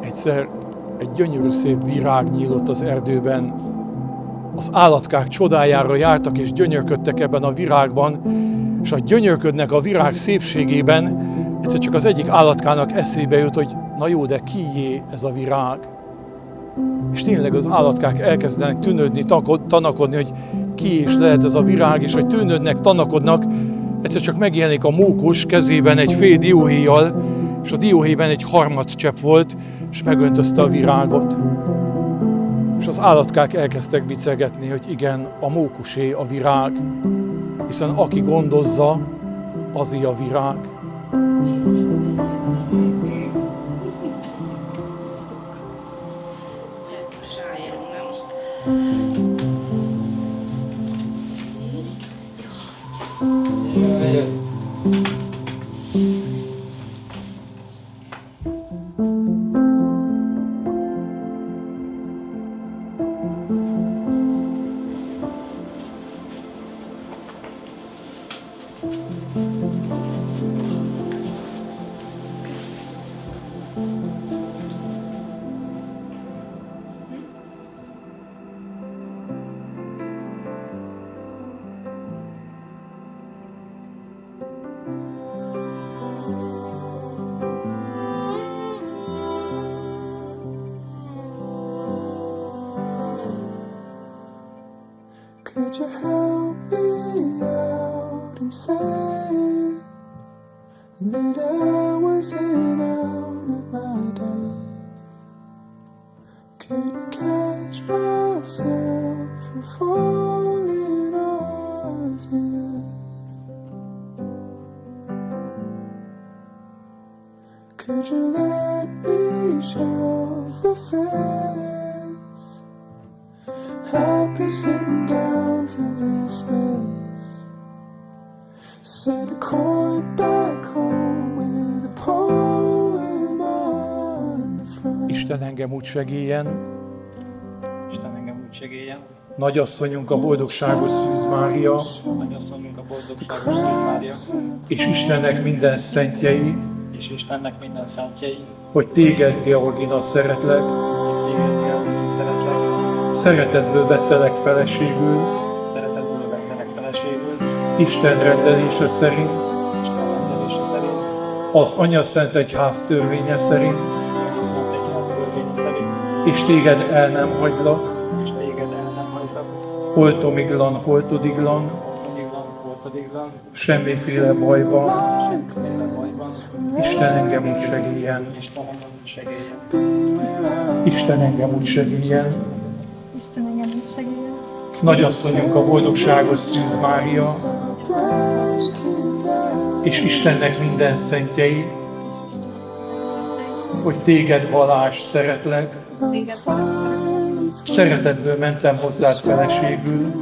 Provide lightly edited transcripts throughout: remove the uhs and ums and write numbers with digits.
Egyszer egy gyönyörű szép virág nyílott az erdőben. Az állatkák csodájára jártak és gyönyörködtek ebben a virágban, és a gyönyörködnek a virág szépségében egyszer csak az egyik állatkának eszébe jut, hogy na jó, de kié ez a virág? És tényleg az állatkák elkezdenek tűnődni, tanakodni, hogy ki is lehet ez a virág, és hogy tűnődnek, tanakodnak, egyszer csak megjelenik a mókus kezében egy fél dióhéjjal, és a dióhéjban egy harmadcsepp volt, és megöntözte a virágot. És az állatkák elkezdtek bicegetni, hogy igen, a mókusé a virág, hiszen aki gondozza, azé a virág. Could you help me out and say that I wasn't out of my days? Couldn't catch myself from falling off the earth. Could you let me show the feelings? I've been sitting down for this space. Send a chord back home with a poem on the front. Isten engem úgy segéljen, Isten engem úgy segéljen, Nagyasszonyunk a boldogságos Szűz Mária, Nagyasszonyunk a boldogságos Szűz Mária, és Istennek minden szentjei, és Istennek minden szentjei, hogy téged, Georgina, szeretlek, hogy téged Georgina, szeretlek, szeretetből vettelek feleségül, szeretetből vettelek feleségül, Isten rendelése szerint, Isten rendelése szerint, az Anya Szent Egyház törvénye szerint, a Szent Egyház törvénye szerint, és téged el nem hagylak, és téged el nem hagylak, holtomiglan, holtodiglan, holtodiglan, semmiféle bajban, semmiféle bajban, Isten engem úgy segéljen, Isten engem úgy segéljen, Isten engem úgy segéljen. Isten engem úgy segéljen. Nagyasszonyunk a boldogságos Szűz Mária, és Istennek minden szentjei, hogy téged, Balázs, szeretlek, Téged Balázs szeretlek. szeretetből mentem hozzád feleségül,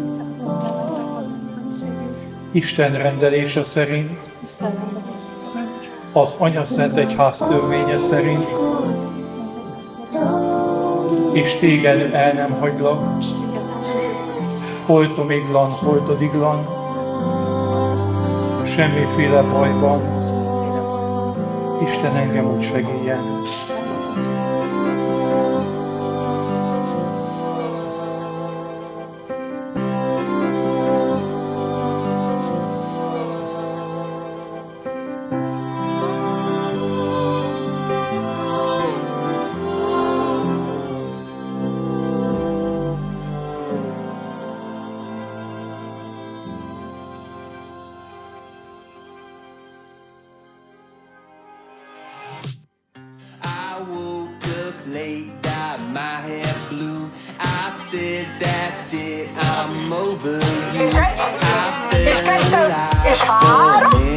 Isten rendelése szerint, Isten rendelése szerint. az Anya Szent Egyház törvénye szerint, és téged el nem hagylak, holtomiglan, holtodiglan, semmiféle bajban, Isten engem úgy segéljen. That's it, I'm over you. I fell alive for a minute.